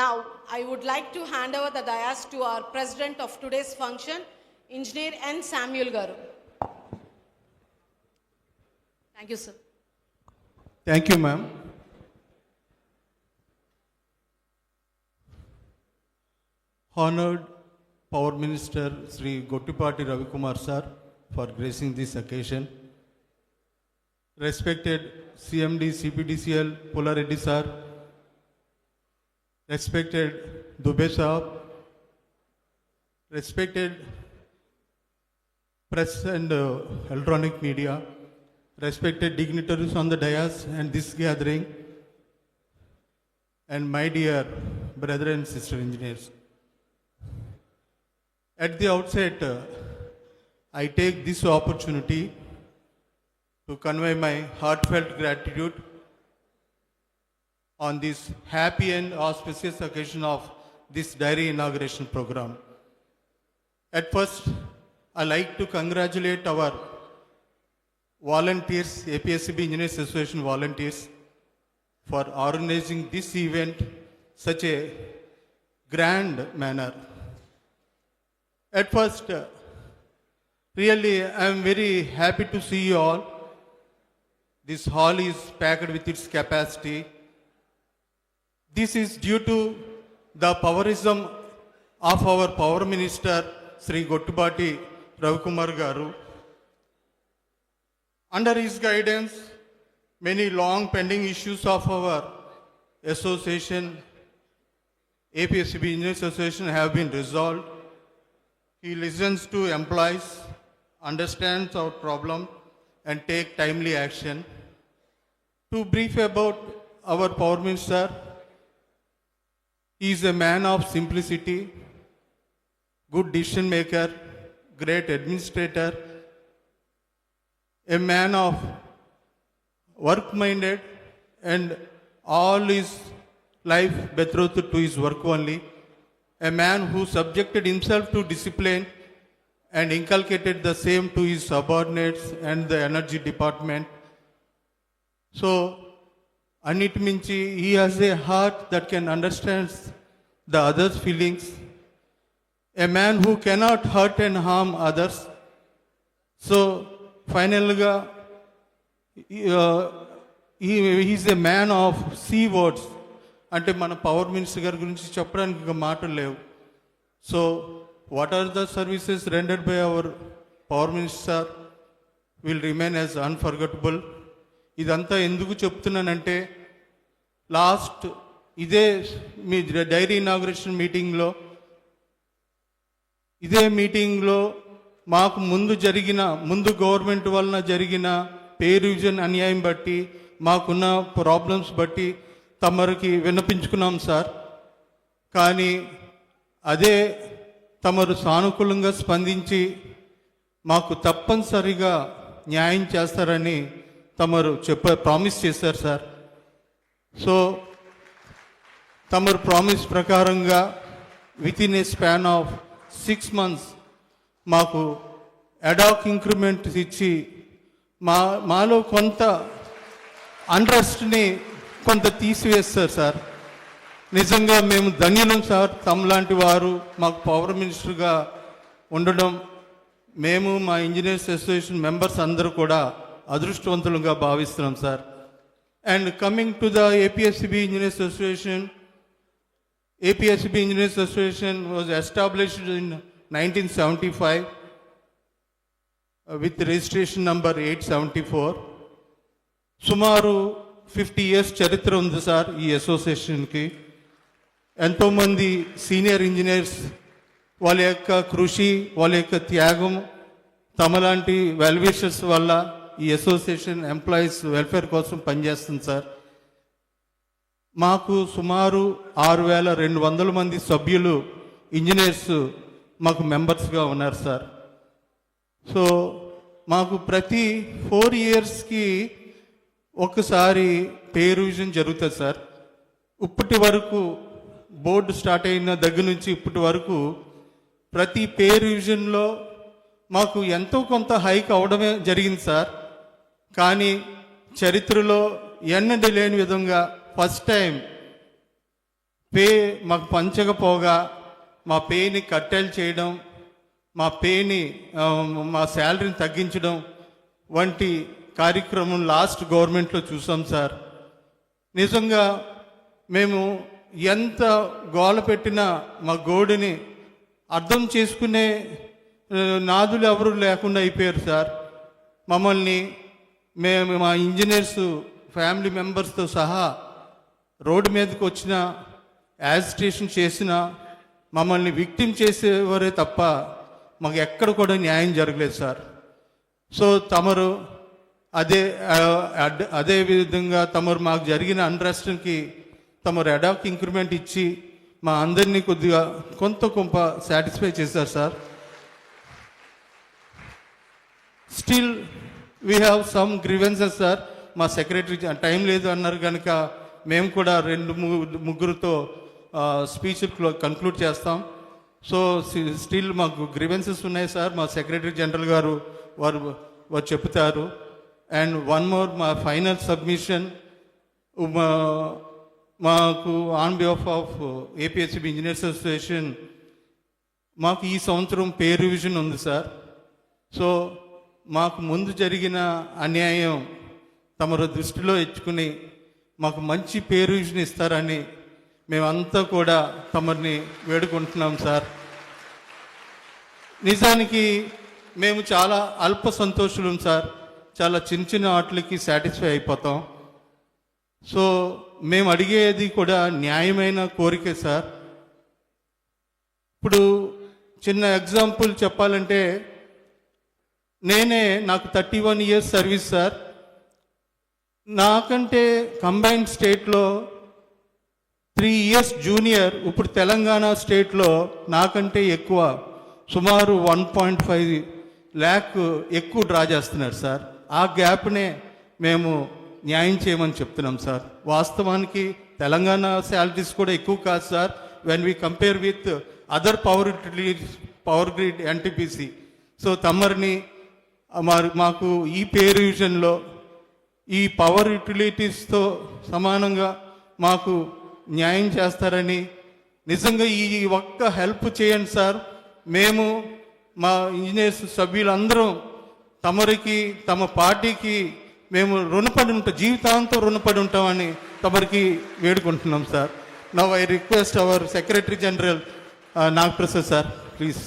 Now, I would like to hand over the dais to our president of today's function, Engineer N. Samuel Garu. Thank you, sir. Thank you, ma'am. Honored Power Minister Sri Gottipati Ravikumar sir for gracing this occasion. Respected CMD CPDCL Pula Reddy sir, respected Dubey Saab, respected press and electronic media, respected dignitaries on the dais and this gathering, and my dear brother and sister engineers. At the outset, I take this opportunity to convey my heartfelt gratitude on this happy and auspicious occasion of this dairy inauguration program. At first, I like to congratulate our volunteers, APSCB Engineers Association volunteers, for organizing this event such a grand manner. At first, really, I am very happy to see you all. This hall is packed with its capacity. This is due to the powerism of our Power Minister, Sri Gottipati Ravikumar Garu. Under his guidance, many long pending issues of our association, APSCB Engineers Association, have been resolved. He listens to employees, understands our problem, and take timely action. To brief about our Power Minister, he is a man of simplicity, good decision maker, great administrator, a man of work-minded, and all his life betrothed to his work only. A man who subjected himself to discipline and inculcated the same to his subordinates and the energy department. So, Anit Minchi, he has a heart that can understand the other's feelings. A man who cannot hurt and harm others. So, finally, he is a man of C words. అంటే మన power minister గారి గురించి చెప్పడానికి ఇంకా మాటలు లేవు. So what are the services rendered by our power minister will remain as unforgettable. ఇదంతా ఎందుకు చెప్తున్నానంటే, లాస్ట్ ఇదే మీ డైరీ ఇనాగ్రేషన్ మీటింగ్లో మాకు ముందు గవర్నమెంట్ వలన జరిగిన పే రివిజన్ అన్యాయం బట్టి, మాకున్న ప్రాబ్లమ్స్ బట్టి తమరికి విన్నపించుకున్నాం సార్. కానీ అదే తమరు సానుకూలంగా స్పందించి మాకు తప్పనిసరిగా న్యాయం చేస్తారని తమరు ప్రామిస్ చేశారు సార్. సో తమరు ప్రామిస్ ప్రకారంగా with in a span of 6 months మాకు అడాక్ ఇంక్రిమెంట్ ఇచ్చి మాలో కొంత అంట్రస్ట్ని కొంత తీసివేస్తారు సార్. నిజంగా మేము ధన్యులం సార్. తమలాంటి వారు మాకు పవర్ మినిస్టర్గా ఉండడం మేము మా ఇంజనీర్స్ అసోసియేషన్ మెంబర్స్ అందరూ కూడా అదృష్టవంతులుగా భావిస్తున్నాం sir. And coming to the APSCB Engineers Association was established in 1975 with registration number 874. సుమారు 50 years చరిత్ర ఉంది సార్ ఈ అసోసియేషన్కి. ఎంతోమంది సీనియర్ ఇంజనీర్స్ వాళ్ళ యొక్క కృషి, వాళ్ళ యొక్క త్యాగం, తమలాంటి వెల్విషర్స్ వల్ల ఈ అసోసియేషన్ ఎంప్లాయీస్ వెల్ఫేర్ కోసం పనిచేస్తుంది సార్. మాకు సుమారు 6,200 మంది సభ్యులు ఇంజనీర్స్ మాకు మెంబర్స్గా ఉన్నారు సార్. సో మాకు ప్రతి 4 yearsకి ఒకసారి పే రివిజన్ జరుగుతుంది సార్. ఇప్పటి వరకు బోర్డు స్టార్ట్ అయిన దగ్గర నుంచి ఇప్పటి వరకు ప్రతి పే రివిజన్లో మాకు ఎంతో కొంత హైక్ అవడమే జరిగింది సార్. కానీ చరిత్రలో ఎన్నడూ లేని విధంగా ఫస్ట్ టైం పే మాకు పంచకపోగా మా పేని కట్టెలు చేయడం, మా పేని మా శాలరీని తగ్గించడం వంటి కార్యక్రమం లాస్ట్ గవర్నమెంట్లో చూసాం సార్. నిజంగా మేము ఎంత గోల పెట్టినా మా గోడుని అర్థం చేసుకునే నాదులు ఎవరు లేకుండా అయిపోయారు సార్. మమ్మల్ని మేము మా ఇంజనీర్స్ ఫ్యామిలీ మెంబర్స్తో సహా రోడ్డు మీదకి వచ్చిన యాజిటేషన్ చేసిన మమ్మల్ని విక్టిమ్ చేసేవారే తప్ప మాకు ఎక్కడ కూడా న్యాయం జరగలేదు సార్. సో తమరు అదే విధంగా తమరు మాకు జరిగిన అన్రెస్ట్కి తమరు అడాక్ ఇంక్రిమెంట్ ఇచ్చి మా అందరినీ కొద్దిగా కొంత సాటిస్ఫై చేశారు sir. Still we have some grievances sir. మా సెక్రటరీ టైం లేదు అన్నారు కనుక మేము కూడా 2-3 స్పీచ్లు కన్క్లూడ్ చేస్తాం. సో స్టిల్ మాకు గ్రీవెన్సెస్ ఉన్నాయి సార్. మా సెక్రటరీ జనరల్ గారు వారు చెప్తారు. అండ్ వన్ మోర్, మా ఫైనల్ సబ్మిషన్ మాకు on behalf of APSCB engineers association మాకు ఈ సంవత్సరం పే రివిజన్ ఉంది సార్. సో మాకు ముందు జరిగిన అన్యాయం తమరు దృష్టిలో ఇచ్చుకుని మాకు మంచి పే రివిజన్ ఇస్తారని మేమంతా కూడా తమరిని వేడుకుంటున్నాం సార్. నిజానికి మేము చాలా అల్ప సంతోషులం సార్. చాలా చిన్న వాటికి సాటిస్ఫై అయిపోతాం. సో మేము అడిగేది కూడా న్యాయమైన కోరికే సార్. ఇప్పుడు చిన్న ఎగ్జాంపుల్ చెప్పాలంటే నాకు 31 years సర్వీస్ సార్. నాకంటే కంబైన్డ్ స్టేట్లో 3 years జూనియర్ ఇప్పుడు తెలంగాణ స్టేట్లో నాకంటే ఎక్కువ, సుమారు 1.5 lakh ఎక్కువ డ్రా చేస్తున్నారు సార్. ఆ గ్యాప్నే మేము న్యాయం చేయమని చెప్తున్నాం సార్. వాస్తవానికి తెలంగాణ శాలరీస్ కూడా ఎక్కువ కాదు sir when we compare with other power grid NTPC. So తమరిని మాకు ఈ పే రివిజన్లో ఈ పవర్ యూటిలిటీస్తో సమానంగా మాకు న్యాయం చేస్తారని నిజంగా ఈ ఒక్క హెల్ప్ చేయండి సార్. మేము మా ఇంజనీర్స్ సభ్యులందరం తమరికి, తమ పార్టీకి మేము రుణపడి ఉంటాం, జీవితాంతం రుణపడి ఉంటామని తమరికి వేడుకుంటున్నాం sir. Now I request our secretary general Nagaprasad sir, please.